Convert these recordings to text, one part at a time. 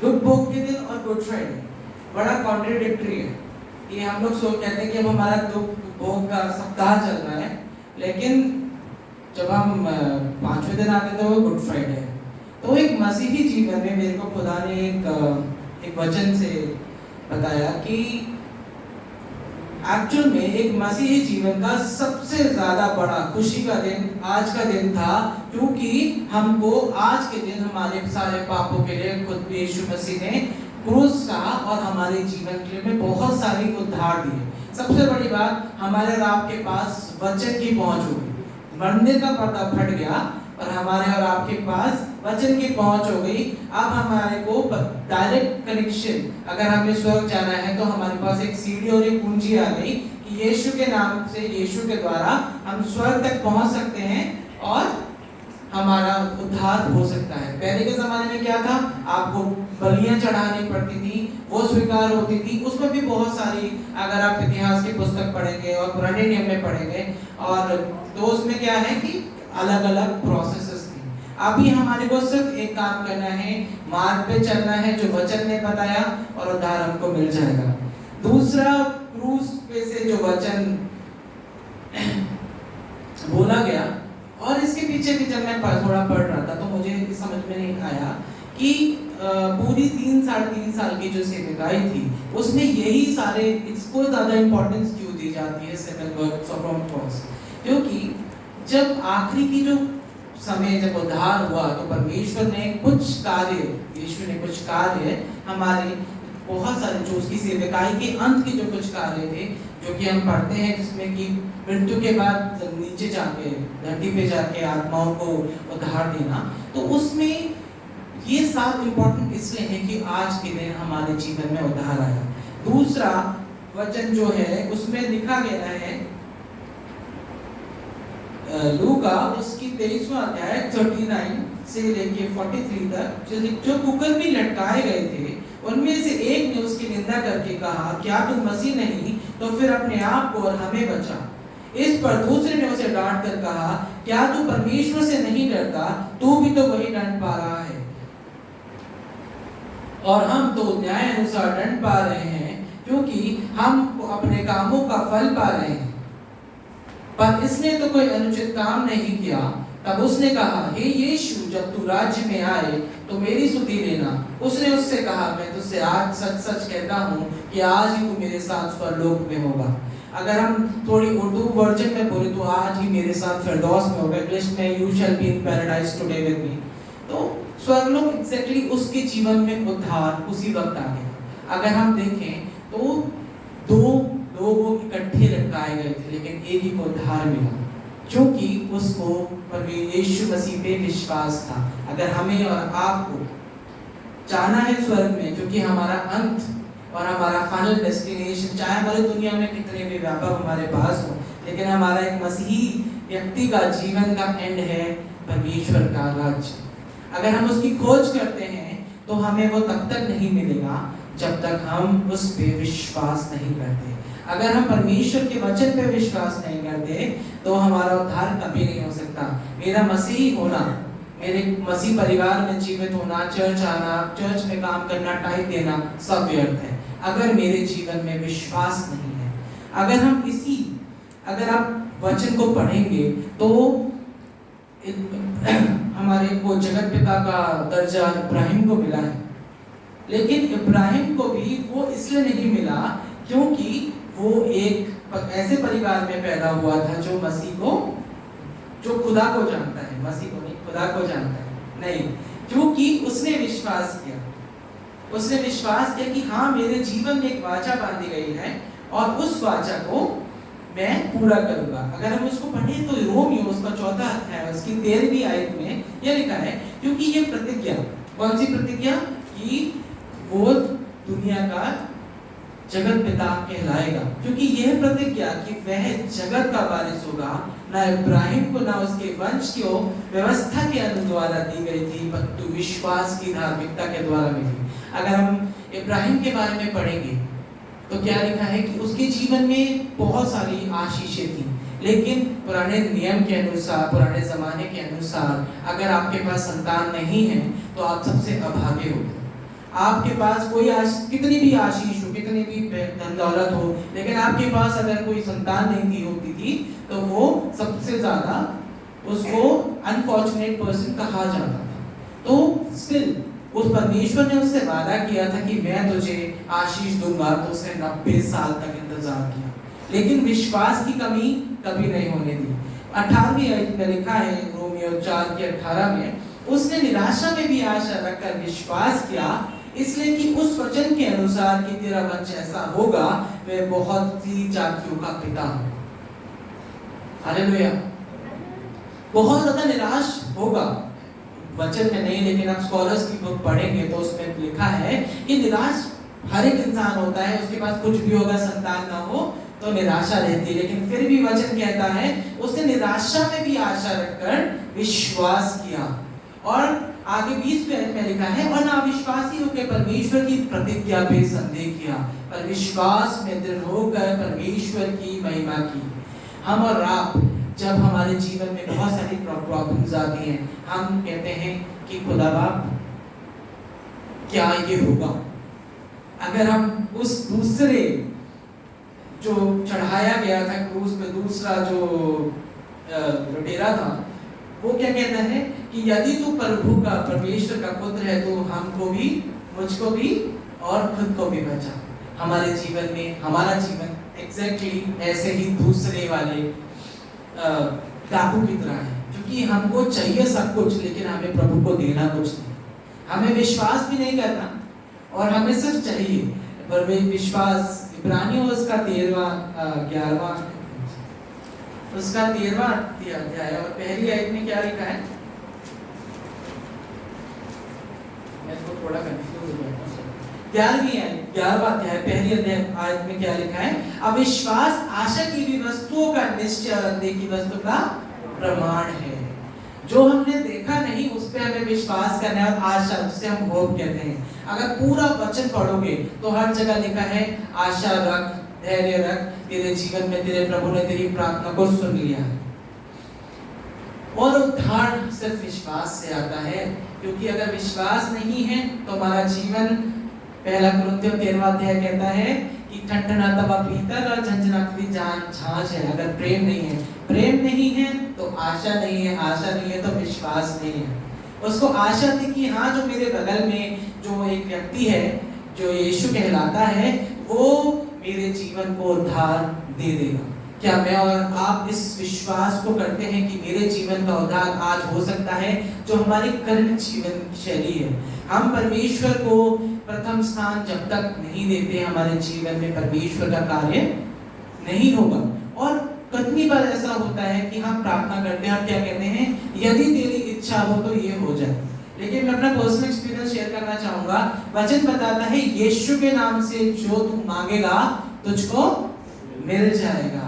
दुख भोग के दिन और गुड फ्राइडे बड़ा कॉन्ट्रडिक्टरी है। ये हम लोग सोच कहते हैं कि अब हमारा दुख भोग का सप्ताह चल रहा है, लेकिन जब हम 5वें दिन आते हैं तो वो गुड फ्राइडे है। तो एक मसीही जीवन में मेरे को खुदा ने एक वचन से बताया कि एक्चुअल में एक मसीही जीवन का सबसे ज्यादा बड़ा खुशी का दिन आज का दिन था, क्योंकि हमको आज के दिन हमारे सारे पापों के लिए खुद यीशु मसीह ने क्रूस कहा और हमारे जीवन के लिए में बहुत सारी उद्धार दिए। सबसे बड़ी बात, हमारे और आपके पास वचन की पहुंच होगी। मंदिर का पर्दा फट गया और हमारे और आपके पास वचन की पहुंच हो गई। अब हमारे को डायरेक्ट कनेक्शन, अगर हमें स्वर्ग जाना है तो हमारे पास एक सीढ़ी और एक कुंजी आ गई कि यीशु के नाम से, यीशु के द्वारा हम स्वर्ग तक पहुंच सकते हैं और हमारा उद्धार हो सकता है। पहले के जमाने में क्या था, आपको बलियां चढ़ानी पड़ती थी, वो स्वीकार होती थी। उसमें भी बहुत सारी, अगर आप इतिहास की पुस्तक पढ़ेंगे और पुराने नियम में पढ़ेंगे, और तो उसमें क्या है कि अलग अलग प्रोसेसेस थी। अभी हमारे को सिर्फ एक काम करना है, मार्ग पे चलना है जो वचन ने बताया और उद्धार हमको मिल जाएगा। दूसरा, क्रूस पे से जो वचन बोला गया, और इसके पीछे भी जब मैं थोड़ा पढ़ रहा था तो मुझे समझ में नहीं आया कि पूरी 3-3.5 साल की जो सेवकाई थी उसमें यही सारे, इसको ज़्यादा इम्पोर्टेंस क्यों दी जाती है 7 वर्क्स ऑफ क्रॉस, क्योंकि जब आखिरी की जो समय जब उद्धार हुआ तो परमेश्वर ने कुछ कार्य, यीशु ने कुछ कार्य हमारे बहुत सारे, जो उसकी सेवकाई के अंत के जो कुछ कार्य थे जो कि हम पढ़ते हैं, जिसमें कि मृत्यु के बाद नीचे जाके धरती पे जाके आत्माओं को उद्धार देना, तो उसमें ये 7 इम्पोर्टेंट इसलिए है कि आज के दिन हमारे जीवन में उद्धार आया। दूसरा वचन जो है उसमें लिखा गया है लूका उसकी 23वां अध्याय 39 से लेके 43 तक, जो कुकर में लटकाए गए थे उनमें से एक ने उसकी निंदा करके कहा, क्या तुम मसीह नहीं तो फिर अपने आप को और हमें बचा। इस पर दूसरे ने उसे डांट कर कहा, क्या तू परमेश्वर से नहीं डरता, तू भी तो वही दंड पा रहा है और हम तो न्याय अनुसार दंड पा रहे हैं, क्योंकि हम अपने कामों का फल पा रहे हैं। पर इसने तो कोई अनुचित काम नहीं किया। तब उसने कहा, हे यीशु, जब तू राज्य में आए तो मेरी सुधि लेना। उसने उससे कहा, मैं तुझसे आज सच सच कहता हूँ कि आज ही तू मेरे साथ स्वर्गलोक में होगा। अगर हम थोड़ी उर्दू वर्जन में बोले तो आज ही मेरे साथ फिरदौस में होगा। इंग्लिश में you shall be in paradise today with me. तो स्वर्गलोक एग्जैक्टली उसके जीवन में उद्धार उसी वक्त आ गया। अगर हम देखें तो 2 लोग इकट्ठे लटकाए गए थे, लेकिन एक ही को उद्धार मिला, क्योंकि उसको यीशु मसीह पे विश्वास था। अगर हमें और आपको जाना है स्वर्ग में, क्योंकि हमारा अंत और हमारा फाइनल डेस्टिनेशन, चाहे हमारी दुनिया में कितने भी व्यापक हमारे पास हो, लेकिन हमारा एक मसीही व्यक्ति का जीवन का एंड है परमेश्वर का राज्य। अगर हम उसकी खोज करते हैं तो हमें वो तब तक नहीं मिलेगा जब तक हम उस पे विश्वास नहीं करते। अगर हम परमेश्वर के वचन पे विश्वास नहीं करते तो हमारा उद्धार कभी नहीं हो सकता। मेरा मसीही होना, मेरे मसीह परिवार में जीवित होना, चर्च आना, चर्च में काम करना, टाइम देना, सब व्यर्थ है अगर मेरे जीवन में विश्वास नहीं है। अगर आप वचन को पढ़ेंगे तो हमारे को जगत पिता का दर्जा इब्राहिम को मिला है, लेकिन इब्राहिम को भी वो इसलिए नहीं मिला क्योंकि वो एक ऐसे परिवार में पैदा हुआ था जो मसीह को, जो खुदा को जानता है, मसीह को नहीं, खुदा को जानता है नहीं, क्योंकि उसने विश्वास किया। उसने विश्वास किया कि हाँ, मेरे जीवन में एक वाचा बांधी गई है और उस वाचा को मैं पूरा करूंगा। अगर हम उसको पढ़ें तो रोमियो उसका 4वां अध्याय उसकी 13वीं आयत में यह लिखा है, क्योंकि ये प्रतिज्ञा, कौन सी प्रतिज्ञा, कि वो दुनिया का जगत पिता कहलाएगा, क्योंकि यह प्रतिज्ञा कि वह जगत का वारिस होगा ना इब्राहिम को ना उसके वंश को व्यवस्था के द्वारा दी गई थी, परंतु विश्वास की धार्मिकता के द्वारा मिली। अगर हम इब्राहिम के बारे में पढ़ेंगे तो क्या लिखा है कि उसके जीवन में बहुत सारी आशीषें थी, लेकिन पुराने नियम के अनुसार, पुराने जमाने के अनुसार, अगर आपके पास संतान नहीं है तो आप सबसे अभागे होते। आपके पास कोई कितनी भी आशीष हो, कितनी भी धन दौलत हो, लेकिन आपके पास अगर कोई संतान नहीं थी होती थी तो वो सबसे ज्यादा उसको अनफॉर्चुनेट पर्सन कहा जाता था। तो स्टिल उस परमेश्वर ने उससे वादा किया था कि मैं तुझे आशीष दूंगा, तो उसने 90 साल तक इंतजार किया, लेकिन विश्वास की कमी कभी नहीं होने दी। 18वीं आयत में लिखा है, रोमियो 4:18 में, उसने निराशा में भी आशा रखकर विश्वास किया, इसलिए कि उस वचन के अनुसार कि तेरा वंश ऐसा होगा, वह बहुत सी जातियों का पिता होगा। हालेलुया। बहुत ज्यादा निराश होगा, वचन में नहीं, लेकिन आप स्कॉलर्स की बुक पढ़ेंगे तो उसमें लिखा है कि निराश हर एक इंसान होता है, उसके पास कुछ भी होगा, संतान ना हो तो निराशा रहती है, लेकिन फिर भी वचन कहता है उसने निराशा में भी आशा रखकर विश्वास किया। और आगे 20 में लिखा है, और ना विश्वासी होकर परमेश्वर की प्रतिज्ञा पे संदेह किया, पर विश्वास में दृढ़ होकर परमेश्वर की महिमा की। हम और आप जब हमारे जीवन में बहुत सारी प्रॉब्लम्स आती हैं, हम कहते हैं कि खुदा बाप क्या ये होगा? अगर हम उस दूसरे जो चढ़ाया गया था क्रूस पे, दूसरा जो लुटेरा था, वो क्या कहता है कि यदि तू प्रभु का, परमेश्वर का पुत्र है, तो हमको भी, मुझको भी और खुद को भी बचा। हमारे जीवन में हमारा जीवन एग्जैक्टली ऐसे ही दूसरे वाले डाकू की तरह है, क्योंकि हमको चाहिए सब कुछ, लेकिन हमें प्रभु को देना कुछ नहीं, हमें विश्वास भी नहीं करना, और हमें सिर्फ चाहिए पर वे विश्वास। इब्रानियों उसका 13वां अध्याय और पहली आयत में क्या लिखा है, मैं इसको थोड़ा कंफ्यूज हो गया। 11वां अध्याय पहली आयत में क्या लिखा है, अविश्वास आशा की भी वस्तुओं का निश्चय, अंधे की वस्तु का प्रमाण है। जो हमने देखा नहीं उस पे हमें विश्वास करना है, और आशा, जिसे हम होप कहते हैं। अगर पूरा वचन पढ़ोगे तो हर जगह लिखा है आशा रख, धैर्य रख, तेरे जीवन में तेरे प्रभु ने तेरी प्रार्थना को सुन लिया। और उद्धार सिर्फ विश्वास से आता है, क्योंकि अगर विश्वास नहीं है तो हमारा जीवन, पहला कुरिन्थियों 13वां अध्याय कहता है कि ठंडना तवा पीतल और झंझनाती जान झांझ है। अगर प्रेम नहीं है तो आशा नहीं है, आशा नहीं है तो विश्वास नहीं है। उसको आशा थी कि हाँ, जो मेरे बगल में जो एक व्यक्ति है जो यीशु कहलाता है, वो मेरे जीवन को उद्धार दे देगा। क्या मैं और आप इस विश्वास को करते हैं कि मेरे जीवन का उद्धार आज हो सकता है? जो हमारी करंट जीवन शैली है, हम परमेश्वर को प्रथम स्थान जब तक नहीं देते, हमारे जीवन में परमेश्वर का कार्य नहीं होगा। और कितनी बार ऐसा होता है कि हम प्रार्थना करते हैं, हम क्या कहते हैं, यदि तेरी इच्छा हो तो ये हो जाए। लेकिन मैं अपना पर्सनल एक्सपीरियंस शेयर करना चाहूंगा। वचन बताता है यीशु के नाम से जो तू मांगेगा तुझको मिल जाएगा।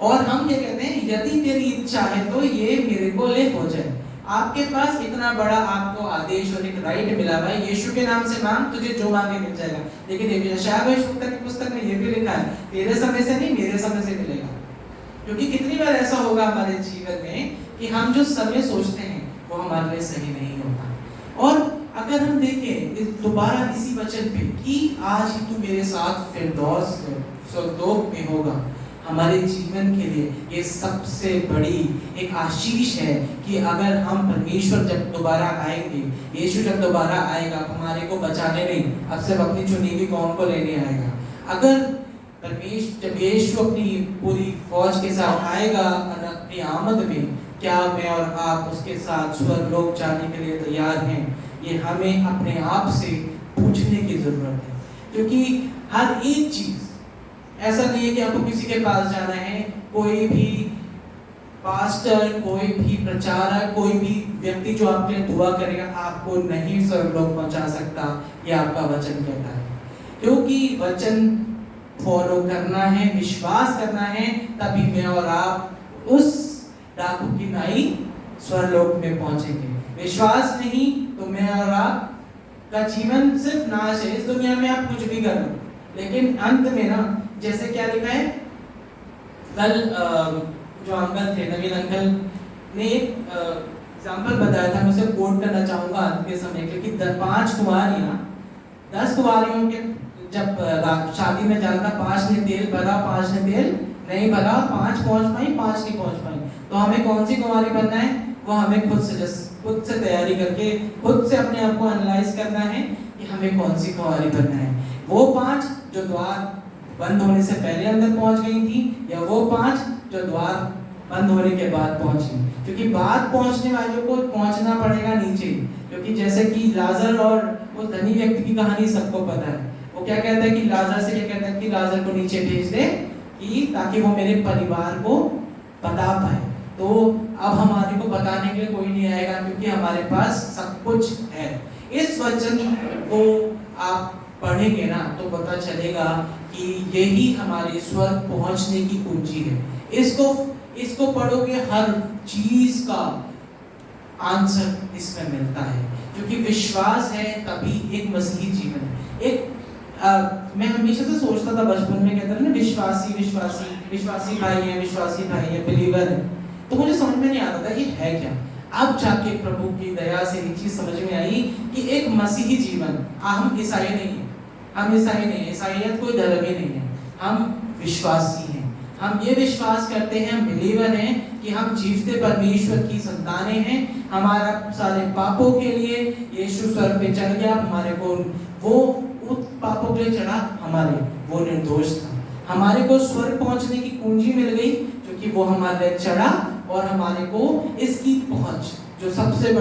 और हम क्या कहते हैं, यदि तेरी इच्छा है तो ये मेरे को ले हो जाए। आपके पास इतना बड़ा आपको आदेश और एक राइट मिला हुआ है, यीशु के नाम से मांग, तुझे जो मांगे मिल जाएगा। लेकिन यशायाह भविष्यवक्ता की पुस्तक में ये भी लिखा है, तेरे समय से नहीं, मेरे समय से मिलेगा। क्योंकि कितनी बार ऐसा होगा हमारे जीवन में कि हम जो समय सोचते हैं वो हमारे लिए सही नहीं होता। और अगर हम देखें दोबारा इसी वचन पे कि आज ही तू मेरे साथ फिरदौस स्वर्गलोक में होगा, हमारे जीवन के लिए ये सबसे बड़ी एक आशीष है कि अगर हम परमेश्वर जब दोबारा आएंगे, यीशु जब दोबारा आएगा, हमारे को बचाने नहीं, अब सिर्फ अपनी चुनी हुई कौम को लेने आएगा। अगर परमेश्वर जब यीशु अपनी पूरी फौज के साथ आएगा अपनी आमद में, क्या मैं और आप उसके साथ स्वर्गलोक जाने के लिए तैयार हैं? ये हमें अपने आप से पूछने की जरूरत है। क्योंकि हर एक चीज ऐसा नहीं है कि आपको किसी के पास जाना है, कोई भी पास्टर, कोई भी प्रचारक, कोई भी व्यक्ति जो आपके लिए दुआ करेगा आपको नहीं स्वर्गलोक पहुंचा सकता, ये आपका वचन कहता है। क्योंकि वचन फॉलो करना है, विश्वास करना है, तभी मैं और आप उस डाकू की नाई स्वर्गलोक में पहुंचेंगे। विश्वास नहीं तो मैं और आप का जीवन सिर्फ नाश है। इस दुनिया में आप कुछ भी कर लो, लेकिन अंत में ना, जैसे क्या लिखा है, कल जो अंकल थे, नवीन अंकल ने एक एग्जाम्पल बताया था, मैं उसे कोट करना चाहूंगा अंत के समय, क्योंकि 5 कुमारियां 10 कुंवारियों के जब शादी में जाना था, 5 ने तेल भरा, 5 ने तेल नहीं भरा, 5 पहुंच पाई, 5 नहीं पहुंच पाई। तो हमें कौन सी कुंवारी बनना है? वो हमें खुद से तैयारी करके खुद से अपने आप को एनालाइज करना है कि हमें कौन सी कुंवारी बनना है। वो 5 जो द्वार बंद होने से पहले अंदर पहुंच गई थी, या वो 5 जो द्वार बंद होने के बाद पहुंची? क्योंकि बाद पहुंचने वालों को पहुंचना पड़ेगा नीचे, क्योंकि जैसे कि लाजर और वो धनी व्यक्ति की कहानी सबको पता है। वो क्या कहता है कि लाजर से क्या कहता है कि लाजर को नीचे भेज दे कि ताकि वो मेरे परिवार को बता पाए। तो अब हमारे को बताने के लिए कोई नहीं आएगा, क्योंकि हमारे पास सब कुछ है। इस वचन को आप पढ़ेंगे ना तो पता चलेगा कि यही हमारे स्वर्ग पहुंचने की कुंजी है। इसको पढ़ोगे, हर चीज का आंसर इसमें मिलता है, क्योंकि विश्वास है तभी एक मसीही जीवन है। मैं हमेशा से सोचता था बचपन में, कहता था ना विश्वासी भाई है, बिलीवर है, तो मुझे समझ में नहीं आता था ये है क्या। अब जाके प्रभु की दया से एक चीज समझ में आई कि एक मसीही जीवन, हम ईसाई नहीं है, ईसाईयत कोई धर्म ही नहीं है, हम विश्वासी हैं। हम ये विश्वास करते हैं, हम बिलीवर हैं कि हम जीवते परमेश्वर की संतानें हैं। हमारा सारे पापों के लिए यीशु स्वर्ग पे चढ़ गया, हमारे को वो उस पापों के लिए चढ़ा, वो निर्दोष था। हमारे को स्वर्ग पहुंचने की कुंजी मिल गई, क्योंकि वो हमारे लिए चढ़ा, और हमारे को इसकी पहुंच, जो सबसे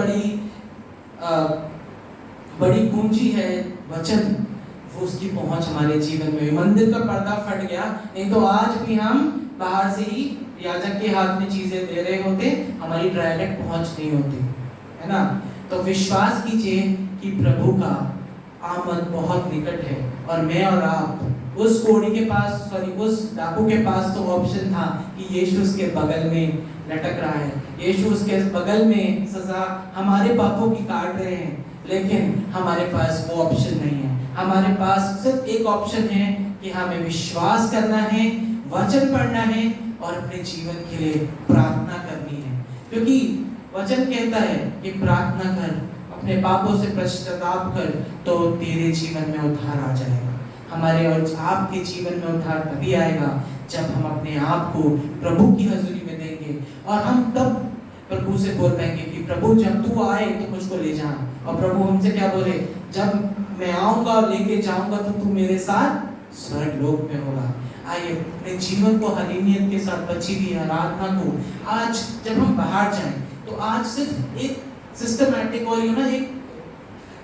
बड़ी कुंजी है वचन, वो उसकी पहुंच हमारे जीवन में। मंदिर का पर्दा फट गया, नहीं तो आज भी हम बाहर से ही याजक के हाथ में चीजें दे रहे होते, हमारी डायरेक्ट पहुंच नहीं होती, है ना। तो विश्वास कीजिए कि प्रभु का आमद बहुत निकट है, और मैं और आप उस कोड़ी के पास, उस डाकू के पास तो ऑप्शन था कि यीशु उसके बगल में लटक रहा है, यीशु उसके बगल में सजा हमारे पापों की काट रहे हैं, लेकिन हमारे पास वो ऑप्शन नहीं है। हमारे पास सिर्फ एक ऑप्शन है कि हमें विश्वास करना है, वचन पढ़ना है, और अपने जीवन के लिए प्रार्थना करनी है, क्योंकि वचन कहता है कि प्रार्थना कर, अपने पापों से पश्चाताप कर, तो तेरे जीवन में उद्धार आ जाएगा। हमारे और आपके जीवन में उद्धार तभी आएगा जब हम अपने आप को प्रभु की हजूरी में देंगे, और हम तब प्रभु से बोल पाएंगे कि प्रभु जब तू आए तो मुझको ले जा। और प्रभु हमसे क्या बोले? जब मैं आऊंगा और लेके जाऊंगा तो तू मेरे साथ स्वर्ग लोक में होगा। आइए अपने जीवन को हरीनियत के साथ बची हुई आराधना को आज जब हम बाहर जाएं, तो आज सिर्फ एक सिस्टमैटिक और एक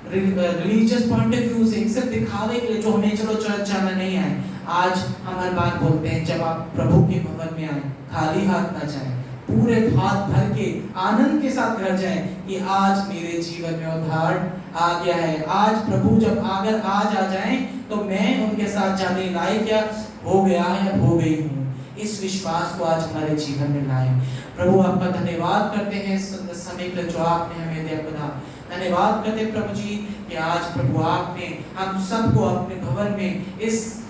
रिलीजियस पॉइंट ऑफ व्यू से, सिर्फ दिखावे के लिए जो हमें चलो चर्च जाना नहीं आए, आज हम हर बार बोलते हैं जब आप प्रभु के भवन में आए, खाली हाथ ना जाएं, पूरे हाथ भर के आनंद के साथ घर जाएं कि आज मेरे जीवन में उद्धार आ गया है। आज प्रभु जब अगर आज आ जाएं तो मैं उनके साथ जाने लायक या हो गया है या हो गई हूँ। इस विश्वास को आज हमारे जीवन में लाएं। प्रभु आपका धन्यवाद करते हैं इस समय के जो आपने हमें दिया खुदा। धन्यवाद करते प्रभु जी कि आज प्रभु आपने हम सबको अपने भवन में इस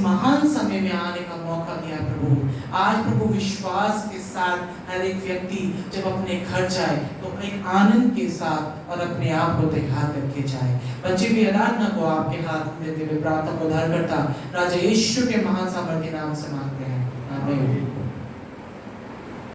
महान समय में आने का मौका दिया प्रभु। आज प्रभु विश्वास के साथ हर एक व्यक्ति जब अपने घर जाए तो एक आनंद के साथ और अपने आप को तैयार करके जाए। बच्चे भी आराधना को आपके हाथ देते हुए प्रार्थना को उद्धार करता राजा यीशु के महान सामर्थ्य नाम से मांगते हैं, आमीन।